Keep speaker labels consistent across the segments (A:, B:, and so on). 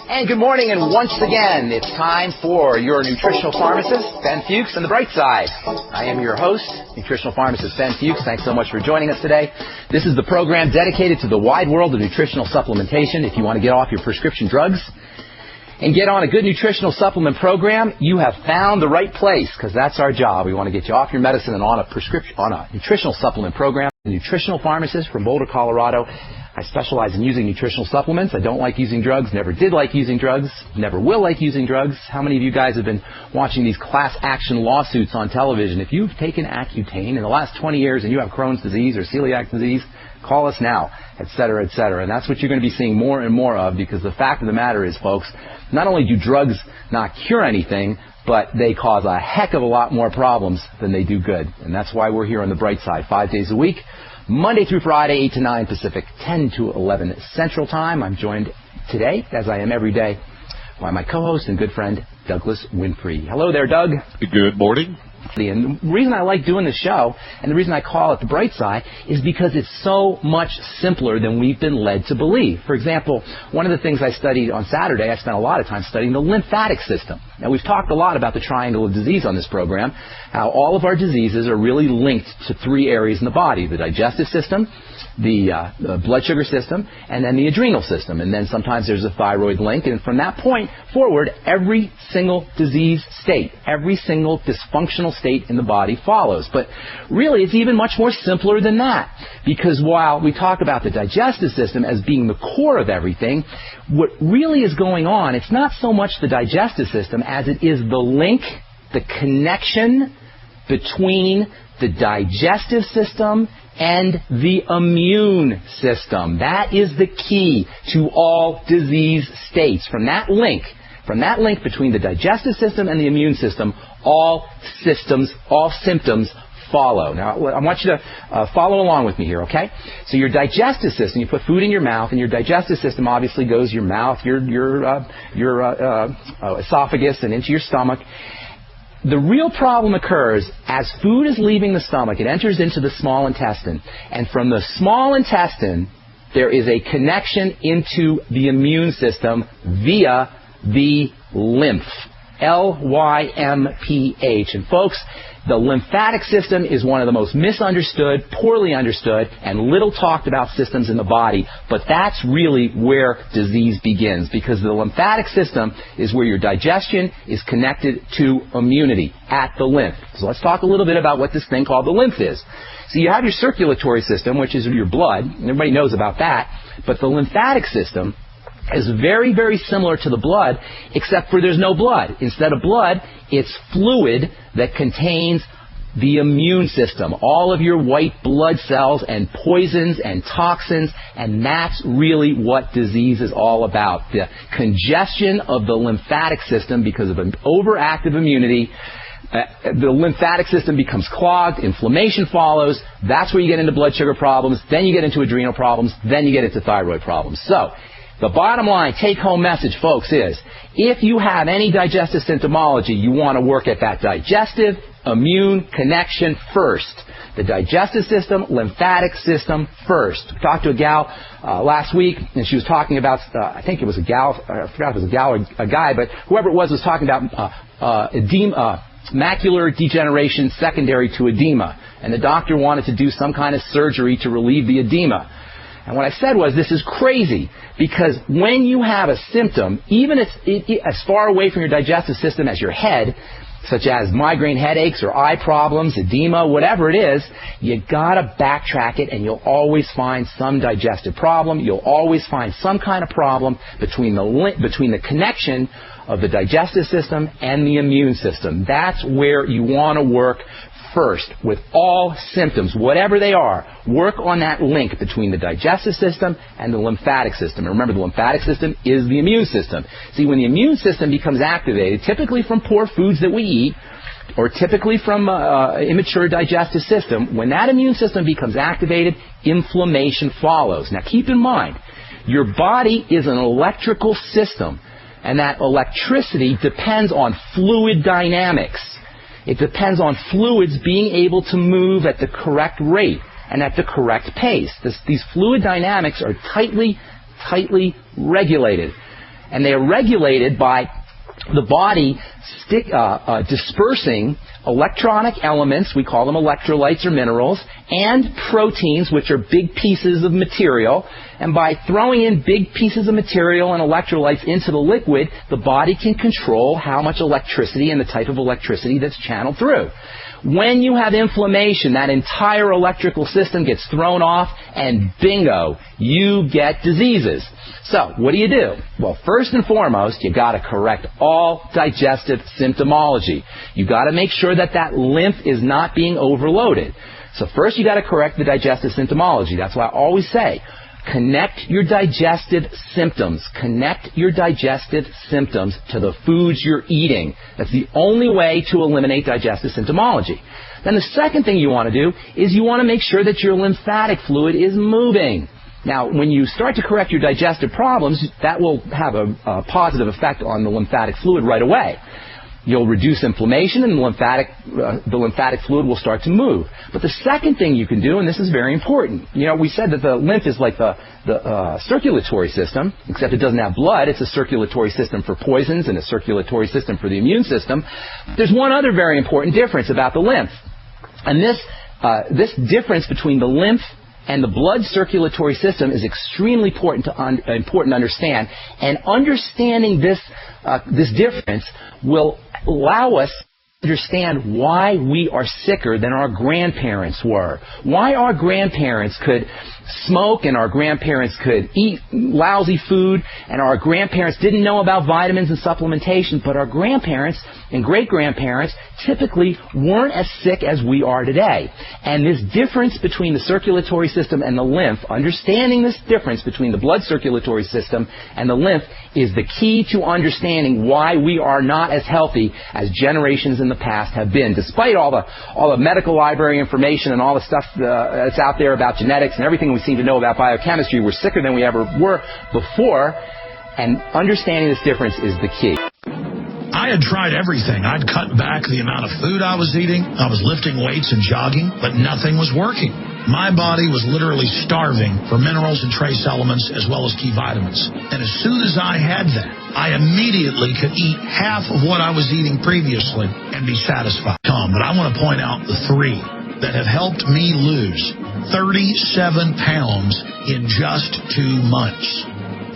A: And good morning, and once again, it's time for your nutritional pharmacist, Ben Fuchs, and the Briteside. I am your host, nutritional pharmacist Ben Fuchs. Thanks so much for joining us today. This is the program dedicated to the wide world of nutritional supplementation. If you want to get off your prescription drugs and get on a good nutritional supplement program, you have found the right place, because that's our job. We want to get you off your medicine and on a nutritional supplement program. A nutritional pharmacist from Boulder, Colorado. I specialize in using nutritional supplements. I don't like using drugs, never did like using drugs, never will like using drugs. How many of you guys have been watching these class action lawsuits on television? If you've taken Accutane in the last 20 years and you have Crohn's disease or celiac disease, call us now, etc., etc. And that's what you're going to be seeing more and more of, because the fact of the matter is, folks, not only do drugs not cure anything, but they cause a heck of a lot more problems than they do good. And that's why we're here on the bright side 5 days a week, Monday through Friday, 8 to 9 Pacific, 10 to 11 Central Time. I'm joined today, as I am every day, by my co-host and good friend, Douglas Winfrey. Hello there, Doug.
B: Good morning.
A: And the reason I like doing this show, and the reason I call it the bright side, is because it's so much simpler than we've been led to believe. For example, one of the things I studied on Saturday, I spent a lot of time studying the lymphatic system. Now, we've talked a lot about the triangle of disease on this program, how all of our diseases are really linked to three areas in the body: the digestive system, the blood sugar system, and then the adrenal system. And then sometimes there's a thyroid link. And from that point forward, every single disease state, every single dysfunctional state in the body follows. But really, it's even much more simpler than that. Because while we talk about the digestive system as being the core of everything, what really is going on, it's not so much the digestive system as it is the link, the connection between the digestive system and the immune system. That is the key to all disease states. From that link between the digestive system and the immune system, all symptoms follow. Now, I want you to follow along with me here, okay? So your digestive system, you put food in your mouth, and your digestive system obviously goes your mouth, your esophagus, and into your stomach. The real problem occurs as food is leaving the stomach. It enters into the small intestine. And from the small intestine, there is a connection into the immune system via the lymph. L-Y-M-P-H. And folks, the lymphatic system is one of the most misunderstood, poorly understood, and little talked about systems in the body. But that's really where disease begins, because the lymphatic system is where your digestion is connected to immunity at the lymph. So let's talk a little bit about what this thing called the lymph is. So you have your circulatory system, which is your blood, and everybody knows about that. But the lymphatic system is very, very similar to the blood, except for there's no blood. Instead of blood, it's fluid that contains the immune system, all of your white blood cells and poisons and toxins, and that's really what disease is all about. The congestion of the lymphatic system because of an overactive immunity. The lymphatic system becomes clogged, inflammation follows, that's where you get into blood sugar problems, then you get into adrenal problems, then you get into thyroid problems. So, the bottom line, take-home message, folks, is if you have any digestive symptomology, you want to work at that digestive immune connection first. The digestive system, lymphatic system first. I talked to a gal last week, and she was talking about, I think it was a gal, I forgot if it was a gal or a guy, but whoever it was talking about edema, macular degeneration secondary to edema. And the doctor wanted to do some kind of surgery to relieve the edema. And what I said was, this is crazy, because when you have a symptom, even as far away from your digestive system as your head, such as migraine headaches or eye problems, edema, whatever it is, you gotta backtrack it, and you'll always find some digestive problem. You'll always find some kind of problem between the connection of the digestive system and the immune system. That's where you want to work first with all symptoms, whatever they are. Work on that link between the digestive system and the lymphatic system. And remember, the lymphatic system is the immune system. See, when the immune system becomes activated, typically from poor foods that we eat, or typically from immature digestive system, when that immune system becomes activated, inflammation follows. Now keep in mind, your body is an electrical system, and that electricity depends on fluid dynamics. It depends on fluids being able to move at the correct rate and at the correct pace. These fluid dynamics are tightly regulated. and they are regulated by the body dispersing electronic elements, we call them electrolytes or minerals, and proteins, which are big pieces of material. And by throwing in big pieces of material and electrolytes into the liquid, the body can control how much electricity and the type of electricity that's channeled through. When you have inflammation, that entire electrical system gets thrown off, and bingo, you get diseases. So, what do? Well, first and foremost, you got to correct all digestive symptomology. You got to make sure that that lymph is not being overloaded. So first you got to correct the digestive symptomology. That's why I always say, connect your digestive symptoms. Connect your digestive symptoms to the foods you're eating. That's the only way to eliminate digestive symptomology. Then the second thing you want to do is you want to make sure that your lymphatic fluid is moving. Now, when you start to correct your digestive problems, that will have a positive effect on the lymphatic fluid right away. You'll reduce inflammation, and the lymphatic fluid will start to move. But the second thing you can do, and this is very important, we said that the lymph is like the circulatory system, except it doesn't have blood. It's a circulatory system for poisons and a circulatory system for the immune system. There's one other very important difference about the lymph. And this difference between the lymph and the blood circulatory system is extremely important to understand. And understanding this difference will allow us to understand why we are sicker than our grandparents were. Why our grandparents could smoke and our grandparents could eat lousy food and our grandparents didn't know about vitamins and supplementation, but our grandparents and great-grandparents typically weren't as sick as we are today. And this difference between the circulatory system and the lymph, understanding this difference between the blood circulatory system and the lymph, is the key to understanding why we are not as healthy as generations in the past have been. Despite all the medical library information and all the stuff that's out there about genetics and everything we seem to know about biochemistry, we're sicker than we ever were before, and understanding this difference is the key.
B: I had tried everything. I'd cut back the amount of food I was eating. I was lifting weights and jogging, but nothing was working. My body was literally starving for minerals and trace elements as well as key vitamins. And as soon as I had that, I immediately could eat half of what I was eating previously and be satisfied. But I want to point out the three that have helped me lose 37 pounds in just 2 months.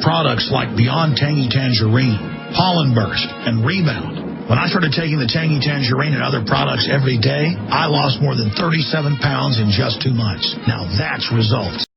B: Products like Beyond Tangy Tangerine, Pollen Burst, and Rebound. When I started taking the Tangy Tangerine and other products every day, I lost more than 37 pounds in just 2 months. Now that's results.